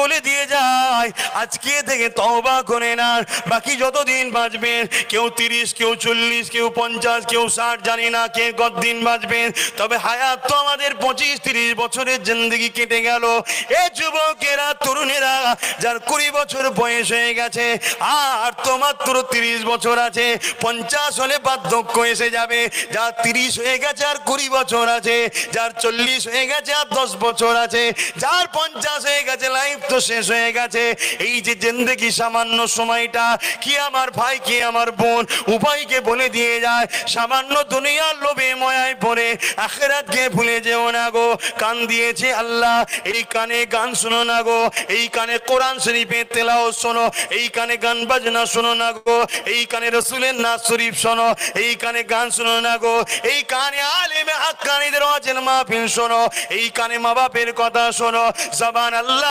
বলে দিয়ে যায় আজকে থেকে তওবা করে না, বাকি যতদিন বাঁচবেন, কেউ 30, কেউ 40, কেউ 50, কেউ 60, জানি না কে কতদিন বাঁচবেন, তবে হায়াত তো আমাদের 25-30 বছরের জিন্দেগি কেটে গেল। এ যুবকেরা, তরুণেরা, যার 20 বছর বয়স হয়ে গেছে আর তো মাত্র 30 বছর আছে, 50 হলে বার্ধক্য এসে যাবে, যার 30 হয়ে গেছে আর 20 বছর আছে, যার 40 হয়ে গেছে আর 10 বছর আছে, যার 50 হয়ে গেছে, লাইফ তো শেষ হয়ে গেছে। এই যে জিন্দেগি সামান্য সময়টা, কি আমার ভাই কি আমার বোন উভয়কে বলে দিয়ে যায়, সামান্য দুনিয়ার লোভে ময়ায় পড়ে আখিরাতকে ভুলে যেও না গো। কান দিয়েছে আল্লাহ, এই কানে গান শোনো না গো, এই কানে কোরআন শরীফের তেলাওয়াত শোনো, এই কানে গান বাজনা শোনো না গো, এই কানে রাসূলের নাজ শরীফ শোনো, এই কানে গান শোনো না গো, এই কানে আলেমে হাক্কানীদের ওয়াজের মাহফিল শোনো, এই কানে মা বাপের কথা শোনো। জবান আল্লাহ